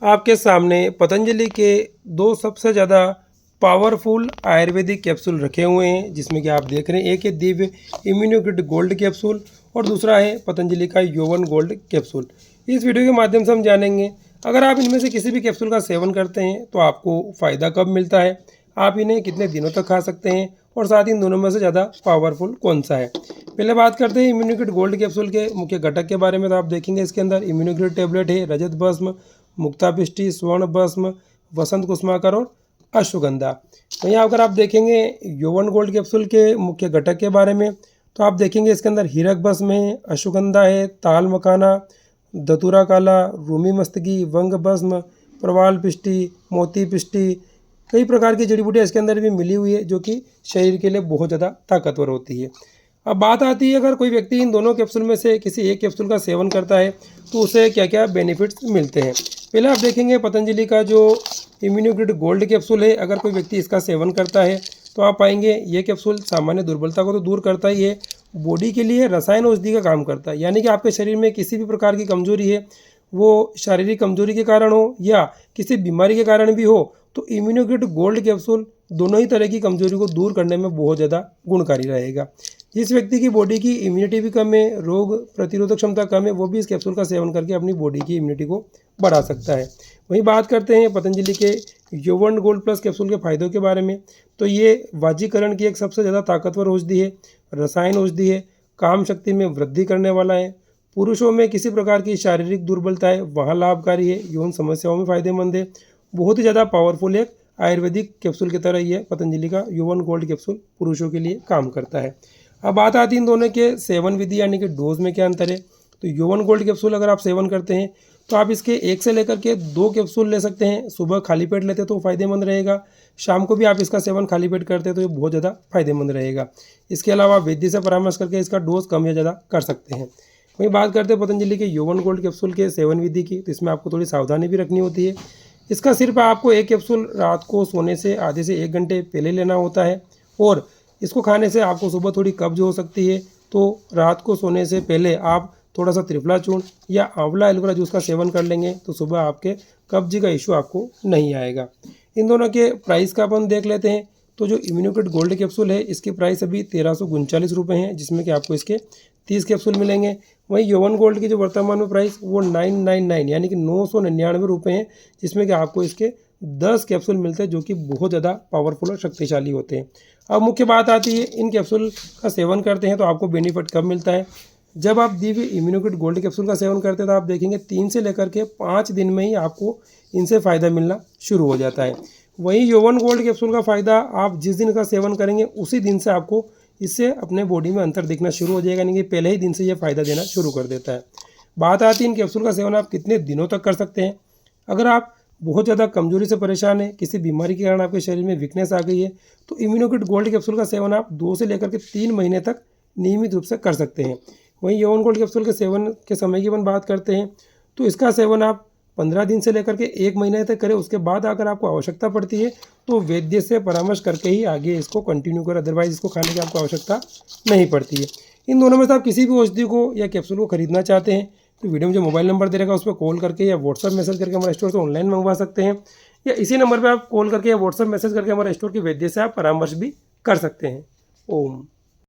आपके सामने पतंजलि के दो सबसे ज़्यादा पावरफुल आयुर्वेदिक कैप्सूल रखे हुए हैं, जिसमें कि आप देख रहे हैं एक है दिव्य इम्यूनोकिट गोल्ड कैप्सूल और दूसरा है पतंजलि का यौवन गोल्ड कैप्सूल। इस वीडियो के माध्यम से हम जानेंगे अगर आप इनमें से किसी भी कैप्सूल का सेवन करते हैं तो आपको फ़ायदा कब मिलता है, आप इन्हें कितने दिनों तक खा सकते हैं और साथ ही इन दोनों में से ज़्यादा पावरफुल कौन सा है। पहले बात करते हैं इम्यूनोकिट गोल्ड कैप्सूल के मुख्य घटक के बारे में। तो आप देखेंगे इसके अंदर इम्यूनोकिट टैबलेट है, रजत भस्म, मुक्तापिष्टि, स्वर्ण भस्म, वसंत कुसुमाकर और अश्वगंधा। वहीं अगर आप देखेंगे यौवन गोल्ड कैप्सूल के मुख्य घटक के बारे में तो आप देखेंगे इसके अंदर हीरक भस्म है, अश्वगंधा है, ताल मखाना, धतूरा काला, रूमी मस्तकी, वंग भस्म, प्रवाल पिष्टि, मोती पिष्टि, कई प्रकार की जड़ी बूटियाँ इसके अंदर भी मिली हुई है जो कि शरीर के लिए बहुत ज़्यादा ताकतवर होती है। अब बात आती है अगर कोई व्यक्ति इन दोनों कैप्सूल में से किसी एक कैप्सूल का सेवन करता है तो उसे क्या क्या बेनिफिट्स मिलते हैं। पहले आप देखेंगे पतंजलि का जो इम्यूनोग्रिड गोल्ड कैप्सूल है, अगर कोई व्यक्ति इसका सेवन करता है तो आप पाएंगे ये कैप्सूल सामान्य दुर्बलता को तो दूर करता ही है, बॉडी के लिए रसायन औषधि का काम करता है। यानी कि आपके शरीर में किसी भी प्रकार की कमजोरी है, वो शारीरिक कमजोरी के कारण हो या किसी बीमारी के कारण भी हो, तो इम्यूनोग्रिड गोल्ड कैप्सूल दोनों ही तरह की कमजोरी को दूर करने में बहुत ज़्यादा गुणकारी रहेगा। जिस व्यक्ति की बॉडी की इम्यूनिटी भी कम है, रोग प्रतिरोधक क्षमता कम है, वो भी इस कैप्सूल का सेवन करके अपनी बॉडी की इम्यूनिटी को बढ़ा सकता है। वहीं बात करते हैं पतंजलि के यौवन गोल्ड प्लस कैप्सूल के फायदों के बारे में। तो ये वाजीकरण की एक सबसे ज़्यादा ताकतवर औषधि है, रसायन औषधि है, काम शक्ति में वृद्धि करने वाला है, पुरुषों में किसी प्रकार की शारीरिक दुर्बलता है वहाँ लाभकारी है, यौन समस्याओं में फायदेमंद है, बहुत ही ज़्यादा पावरफुल एक आयुर्वेदिक कैप्सूल की तरह ये पतंजलि का यौवन गोल्ड कैप्सूल पुरुषों के लिए काम करता है। अब बात आती है इन दोनों के सेवन विधि यानी कि डोज में क्या अंतर है। तो यौवन गोल्ड कैप्सूल अगर आप सेवन करते हैं तो आप इसके 1 से लेकर के 2 कैप्सूल ले सकते हैं। सुबह खाली पेट लेते तो फ़ायदेमंद रहेगा, शाम को भी आप इसका सेवन खाली पेट करते हैं तो ये बहुत ज़्यादा फायदेमंद रहेगा। इसके अलावा वैद्य से परामर्श करके इसका डोज कम या ज़्यादा कर सकते हैं। वहीं बात करते हैं पतंजलि के यौवन गोल्ड कैप्सूल के सेवन विधि की, तो इसमें आपको थोड़ी सावधानी भी रखनी होती है। इसका सिर्फ आपको एक कैप्सूल रात को सोने से आधे से 1 घंटे पहले लेना होता है और इसको खाने से आपको सुबह थोड़ी कब्ज हो सकती है। तो रात को सोने से पहले आप थोड़ा सा त्रिफला चूर्ण या आंवला एलोवेरा जूस का सेवन कर लेंगे तो सुबह आपके कब्ज का इशू आपको नहीं आएगा। इन दोनों के प्राइस का अपन देख लेते हैं। तो जो इम्यूनोकिट गोल्ड कैप्सूल है इसकी प्राइस अभी 1339 रुपये है, जिसमें कि आपको इसके 30 कैप्सूल मिलेंगे। वहीं यौवन गोल्ड की जो वर्तमान में प्राइस वो 999 यानी कि 999 रुपये हैं, जिसमें कि आपको इसके 10 कैप्सूल मिलते हैं जो कि बहुत ज़्यादा पावरफुल और शक्तिशाली होते हैं। अब मुख्य बात आती है इन कैप्सूल का सेवन करते हैं तो आपको बेनिफिट कब मिलता है। जब आप दिव्य इम्यूनोकिट गोल्ड कैप्सूल का सेवन करते हैं तो आप देखेंगे 3 से लेकर के 5 दिन में ही आपको इनसे फ़ायदा मिलना शुरू हो जाता है। वहीं यौवन गोल्ड कैप्सूल का फ़ायदा आप जिस दिन का सेवन करेंगे उसी दिन से आपको इससे अपने बॉडी में अंतर दिखना शुरू हो जाएगा, यानी कि पहले ही दिन से ये फ़ायदा देना शुरू कर देता है। बात आती है इन कैप्सूल का सेवन आप कितने दिनों तक कर सकते हैं। अगर आप बहुत ज़्यादा कमजोरी से परेशान है, किसी बीमारी के कारण आपके शरीर में वीकनेस आ गई है, तो इम्यूनोकिट गोल्ड कैप्सूल का सेवन आप 2 से लेकर के 3 महीने तक नियमित रूप से कर सकते हैं। वहीं यौवन गोल्ड कैप्सूल के सेवन के समय की अपन बात करते हैं तो इसका सेवन आप 15 दिन से लेकर के 1 महीने तक करें। उसके बाद अगर आपको आवश्यकता पड़ती है तो वैद्य से परामर्श करके ही आगे इसको कंटिन्यू करें, अदरवाइज इसको खाने की आपको आवश्यकता नहीं पड़ती है। इन दोनों में से आप किसी भी औषधि को या कैप्सूल को खरीदना चाहते हैं तो वीडियो में जो मोबाइल नंबर दे रहेगा उस पर कॉल करके या व्हाट्सअप मैसेज करके हमारे स्टोर से ऑनलाइन मंगवा सकते हैं, या इसी नंबर पर आप कॉल करके या व्हाट्सअप मैसेज करके हमारे स्टोर की वैद्य से आप परामर्श भी कर सकते हैं। ओम।